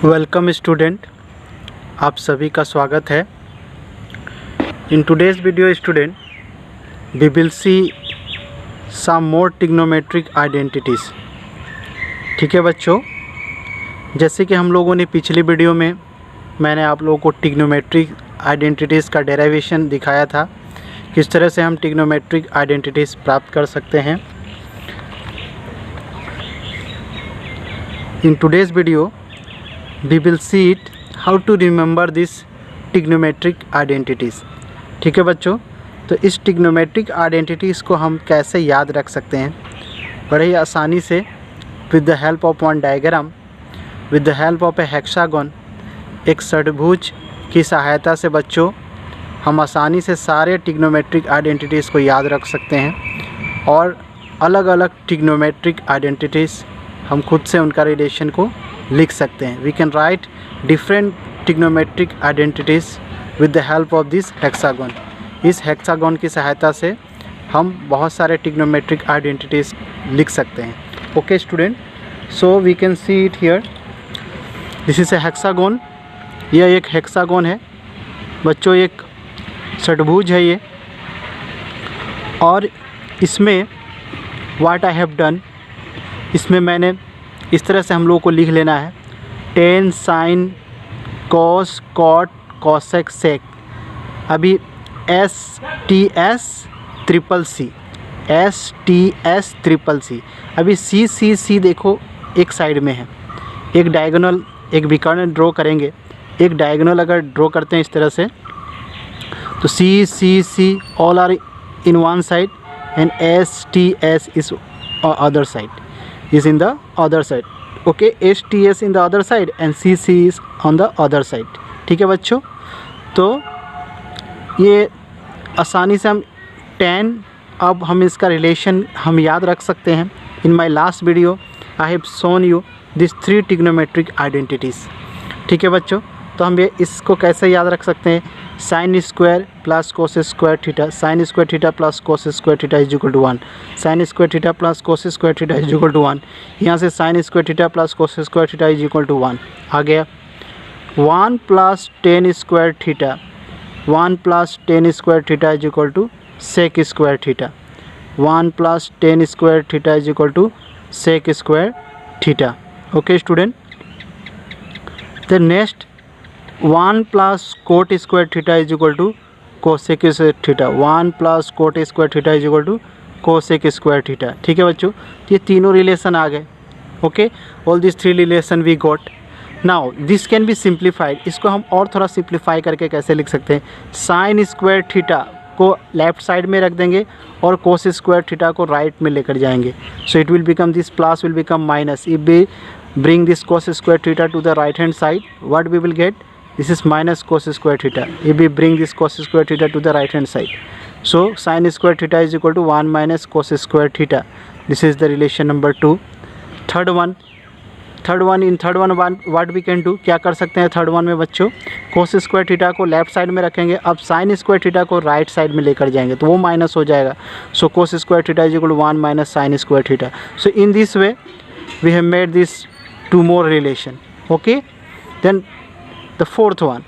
Welcome student, आप सभी का स्वागत है। In today's video student we will see some more trigonometric identities. ठीक है बच्चों, जैसे कि हम लोगों ने पिछली वीडियो में मैंने आप लोगों को ट्रिग्नोमेट्रिक आइडेंटिटीज़ का डेरिवेशन दिखाया था, किस तरह से हम ट्रिग्नोमेट्रिक आइडेंटिटीज़ प्राप्त कर सकते हैं। इन today's video we will see it how to remember this trigonometric identities। ठीक है बच्चों, तो इस ट्रिग्नोमेट्रिक आइडेंटिटीज़ को हम कैसे याद रख सकते हैं बड़े ही आसानी से, with the help of one diagram, with the help of A hexagon, एक षट्भुज की सहायता से बच्चों हम आसानी से सारे ट्रिग्नोमेट्रिक आइडेंटिटीज़ को याद रख सकते हैं और अलग अलग ट्रिग्नोमेट्रिक आइडेंटिटीज़ हम खुद से उनका रिलेशन को लिख सकते हैं। We can write different trigonometric identities with the help of this hexagon. इस हेक्सागन की सहायता से हम बहुत सारे ट्रिग्नोमेट्रिक आइडेंटिटीज़ लिख सकते हैं। Okay student, so we can see it here, this is a hexagon. यह एक हेक्सागन है बच्चों, एक षट्भुज है ये, और इसमें व्हाट आई हैव डन, इसमें मैंने इस तरह से हम लोगों को लिख लेना है, tan sine cos cot cosec sec. अभी S T S triple C, S T S triple C. अभी सी सी सी देखो एक साइड में है, एक डायगोनल, एक विकर्ण ड्रॉ करेंगे। एक डायगोनल अगर ड्रॉ करते हैं इस तरह से, तो C C C all are in one side and S T S is other side, is in the other side. Okay, STS in the other side and CC is on the other side. ठीक है बच्चों, तो ये आसानी से हम 10, अब हम इसका रिलेशन हम याद रख सकते हैं। In my last video I have shown you this 3 trigonometric identities. ठीक है बच्चों, तो हम ये इसको कैसे याद रख सकते हैं, sine square plus cos square theta, sine square theta plus cos square theta is equal to 1, sine square theta plus cos square theta is equal to 1। यहाँ से sine square theta plus cos square theta is equal to 1 आ गया। 1 plus tan square theta, 1 plus tan square theta is equal to sec square theta, 1 plus tan square theta is equal to sec square theta. Okay student, the next 1 plus cot square theta is equal to cosec square theta, 1 plus cot square theta is equal to cosec square theta. ठीक है बच्चों, ये तीनों relation आ गए। Okay, all this 3 relation we got. Now this can be simplified. इसको हम और थोड़ा सिंप्लीफाई करके कैसे लिख सकते हैं, साइन स्क्वायर थीटा को लेफ्ट साइड में रख देंगे और कोस स्क्वायर थीटा को राइट में लेकर जाएंगे। So it will become, this plus will become minus. If we bring this cos square theta to the right hand side, what we will get, this is minus cos square theta. If we bring this cos square theta to the right hand side, so sin square theta is equal to 1 minus cos square theta. This is the relation number 2. Third one, in third one what we can do, क्या कर सकते हैं third one में बच्चों, cos square theta को left side में रखेंगे, अब sin square theta को राइट साइड में लेकर जाएंगे तो वो माइनस हो जाएगा। So cos square theta is equal to 1 minus sin square theta. So in this way we have made this 2 more relation. Okay, then the fourth one,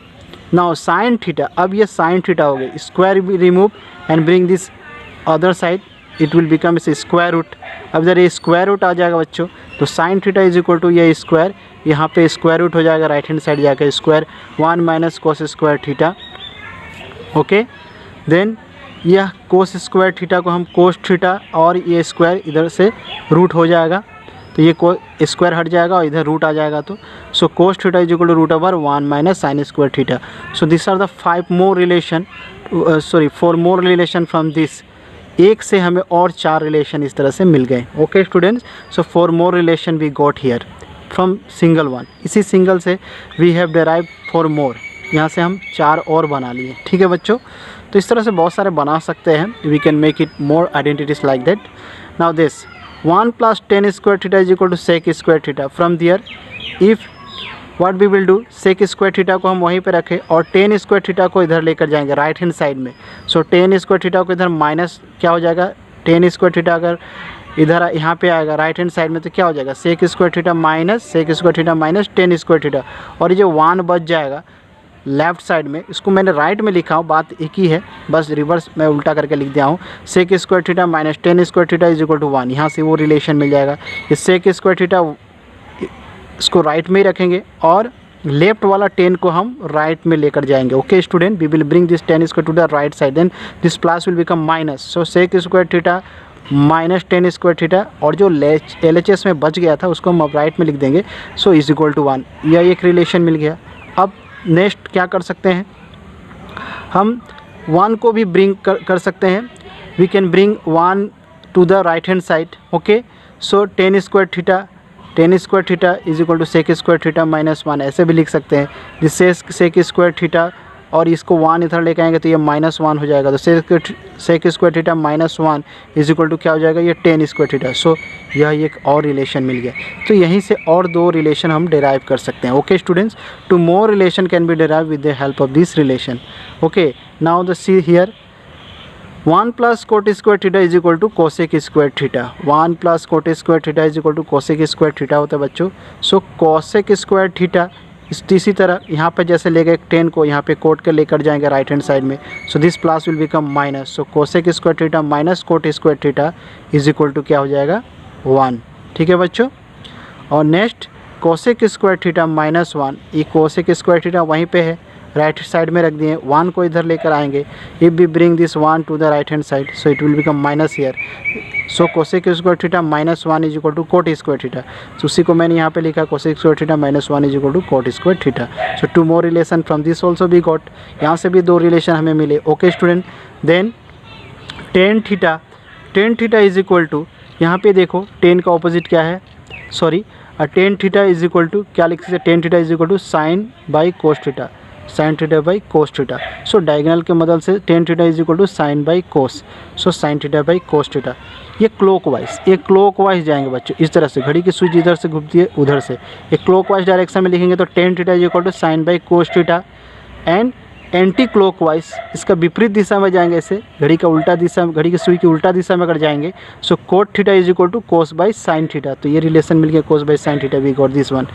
now sin theta, अब ये sin theta हो गई, square भी remove and bring this other side, it will become इस square root. अब जब ये square root आ जाएगा बच्चों, तो sin theta is equal to ये स्क्वायर, यहाँ पे स्क्वायर रूट हो जाएगा राइट हैंड साइड जाकर square, 1 minus cos square theta. Okay, then यह कोस स्क्वायर थीटा को हम कोस थीटा और ये स्क्वायर इधर से रूट हो जाएगा, तो ये स्क्वायर हट जाएगा और इधर रूट आ जाएगा, तो so cos theta is equal to root over 1 minus sine square theta. So this are the 4 more relation from this. एक से हमें और 4 रिलेशन इस तरह से मिल गए। Okay students, so 4 more relation we got here from single one. इसी सिंगल से वी हैव डेराइव 4 मोर, यहाँ से हम 4 और बना लिए। ठीक है बच्चों, तो इस तरह से बहुत सारे बना सकते हैं। We can make it more identities like that. Now this 1 plus tan square theta is equal to sec square theta. From there, if what we will do, sec square theta को हम वहीं पे रखें और tan square theta को इधर लेकर जाएंगे राइट हैंड साइड में। सो tan square theta को इधर माइनस क्या हो जाएगा, tan square theta अगर इधर यहाँ पे आएगा राइट हैंड साइड में, तो क्या हो जाएगा sec square theta minus sec square theta minus tan square theta, और ये जो 1 बच जाएगा लेफ्ट साइड में, इसको मैंने राइट में लिखा हूँ, बात एक ही है, बस रिवर्स मैं उल्टा करके लिख दिया हूँ। Sec square theta minus tan square theta is equal to 1, यहाँ से वो रिलेशन मिल जाएगा। इस सेक स्क्वायर थीटा इसको राइट में ही रखेंगे और लेफ्ट वाला 10 को हम राइट में लेकर जाएंगे। Okay student, we will bring this 10 square to the right side, then this plus will become minus, so sec square theta minus 10 square theta, और जो LHS में बच गया था उसको हम अब राइट में लिख देंगे, सो इज इक्वल टू 1। यह एक रिलेशन मिल गया। अब नेक्स्ट क्या कर सकते हैं, हम 1 को भी ब्रिंग कर सकते हैं। We can bring 1 to the right hand side. Okay, so 10 square theta is equal to sec square theta minus 1, ऐसे भी लिख सकते हैं। जिस सेक स्क्वायर थीटा और इसको 1 इधर लेके आएंगे तो ये -1 हो जाएगा, तो sec square theta minus 1 is equal to क्या हो जाएगा, ये 10 स्क्वायर थीटा। सो यह एक और रिलेशन मिल गया। तो यहीं से और 2 रिलेशन हम डिराइव कर सकते हैं। Okay students, 2 more relation can be derive with the help of this relation. Okay, now the see here 1 plus cot square theta is equal to cosec square theta. 1 plus cot square theta is equal to cosec square theta होता है बच्चों। सो cosec square theta इसी तरह यहाँ पे जैसे ले गए 10 को यहाँ पे कोट के लेकर जाएंगे राइट हैंड साइड में, so this plus will become minus, so cosec square theta minus cot square theta is equal to क्या हो जाएगा 1। ठीक है बच्चों, और next cosec square theta minus 1, ये कोसेक स्क्वायर थीटा वहीं पे है, राइट साइड में रख दिए, 1 को इधर लेकर आएंगे। If we bring this 1 to the right hand side, so it will become minus here, so cosec square theta minus 1 is equal to cot square theta. तो उसी को मैंने यहाँ पे लिखा cosec square theta minus 1 is equal to cot square theta. So 2 more relation from this also we got, यहाँ से भी 2 रिलेशन हमें मिले। Okay student, then ten theta is equal to, यहाँ पे देखो 10 का ऑपोजिट क्या है, sorry tan theta is equal to क्या लिख सकते, tan theta is equal to sine by cos theta, sine theta by cos theta. So diagonal के मदद से tan theta is equal to sine by cos, so sine theta by cos theta. ये clockwise जाएंगे बच्चों, इस तरह से घड़ी की स्विच इधर से घूमती है उधर से, ये क्लॉकवाइज डायरेक्शन में लिखेंगे तो tan theta is equal to sine by cos theta. And anti clockwise इसका विपरीत दिशा में जाएंगे, ऐसे घड़ी का उल्टा दिशा में, घड़ी की सुई की उल्टा दिशा में अगर जाएंगे, so cot theta is equal to cos by sine theta. तो ये रिलेशन मिल गया cos by sine theta, we got this one.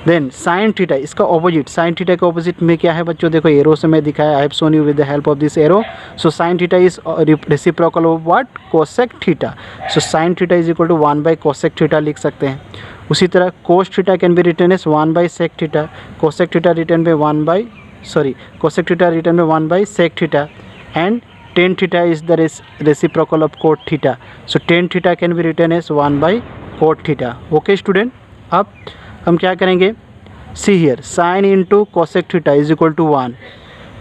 Then sine theta, इसका ऑपोजिट, साइन थीटा का ऑपोजिट में क्या है बच्चों, देखो एरो से मैं दिखाया, I have shown you with the help of this arrow. So sine theta is reciprocal of what, cosec theta. So sine theta is equal to 1 by cosec theta लिख सकते हैं। उसी तरह cos theta can be written as 1 by sec theta, cosec theta written by 1 by cosec theta written में 1 by sec theta, and tan theta is the reciprocal of cot theta. So tan theta can be written as 1 by cot theta. Okay student, अब हम क्या करेंगे, see here sine into cosec theta is equal to 1,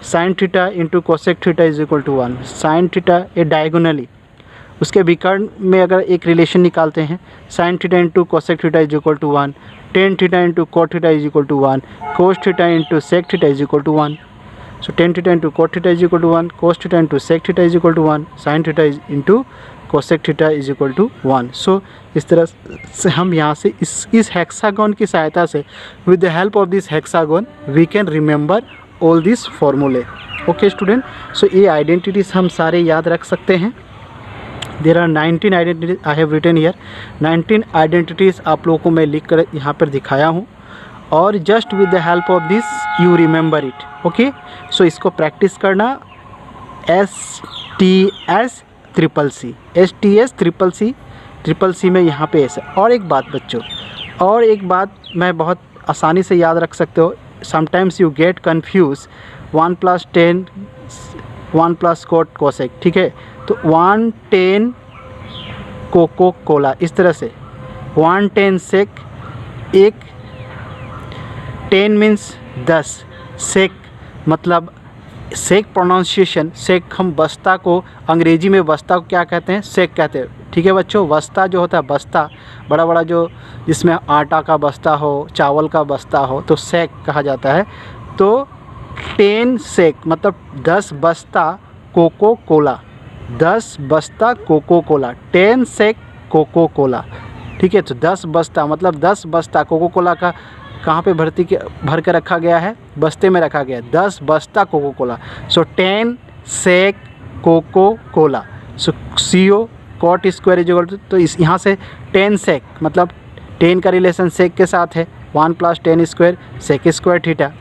sine theta into cosec theta is equal to 1। Sine theta a diagonally, उसके विकर्ण में अगर एक relation निकालते हैं, sine theta into cosec theta is equal to 1, tan theta into cot theta is equal to 1, cos theta into sec theta is equal to 1। So tan theta into cot theta is equal to 1, cos theta into sec theta is equal to 1, sine theta into cosec theta is equal to 1। सो इस तरह से हम यहाँ से इस hexagon की सहायता से, with the help of this hexagon we can remember all this फॉर्मूले। ओके स्टूडेंट, सो ये आइडेंटिटीज़ हम सारे याद रख सकते हैं। There are 19 identities I have written here, 19 identities आप लोगों को मैं लिख कर यहाँ पर दिखाया हूँ, और just with the help of this you remember it. Okay, so इसको प्रैक्टिस करना। STS ट्रिपल सी में यहाँ पे ऐसा। और एक बात बच्चों, और एक बात मैं बहुत आसानी से याद रख सकते हो, sometimes you get confuse 1 + 10 1 + cot cosec, ठीक है, तो 110 कोको कोला, इस तरह से 110 सेक, एक 10 मीन्स 10, सेक मतलब सेक प्रोनाउंसिएशन, सेक हम बस्ता को, अंग्रेजी में बस्ता को क्या कहते हैं, सेक कहते हैं। ठीक है बच्चों, बस्ता जो होता है, बस्ता बड़ा बड़ा जो जिसमें आटा का बस्ता हो, चावल का बस्ता हो, तो सेक कहा जाता है। तो 10 सेक मतलब 10 बस्ता कोको कोला, 10 बस्ता Coca Cola, 10 sec Coca Cola. ठीक है, तो 10 बस्ता मतलब 10 बस्ता कोको कोला का कहाँ पे भर के रखा गया है, बस्ते में रखा गया है, 10 बस्ता Coca Cola. So 10 sec Coca Cola, so CO cot square is equal to, तो इस यहाँ से 10 सेक, मतलब 10 का रिलेशन सेक के साथ है, 1 + 10 square sec square theta,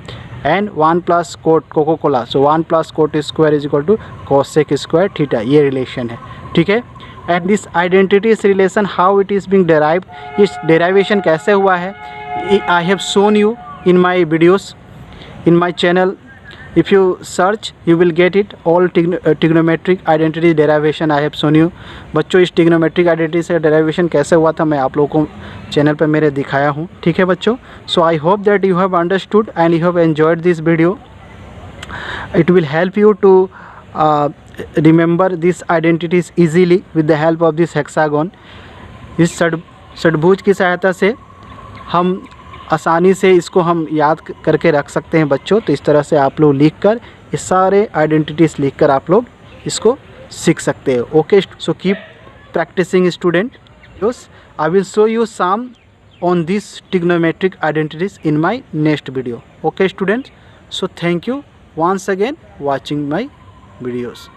and 1 + cot Coca Cola, so 1 + cot square is equal to cos sec square theta, ये रिलेशन है, ठीक है। And this identity relation how it is being derived, इस डेराइवेशन कैसे हुआ है, I have shown you in my videos in my channel. If you search you will get it, all trigonometric identity derivation I have shown you. बच्चों इस trigonometric identity से derivation कैसे हुआ था मैं आप लोगों को चैनल पर मेरे दिखाया हूँ, ठीक है बच्चों। So I hope that you have understood and you have enjoyed this video. It will help you to remember these identities easily with the help of this hexagon. इस षट्भुज की सहायता से हम आसानी से इसको हम याद करके रख सकते हैं बच्चों। तो इस तरह से आप लोग लिख कर, ये सारे आइडेंटिटीज़ लिख कर आप लोग इसको सीख सकते हैं। Okay, so keep practicing student. I will show you some on this trigonometric identities in my next video. Okay students, so thank you once again watching my videos.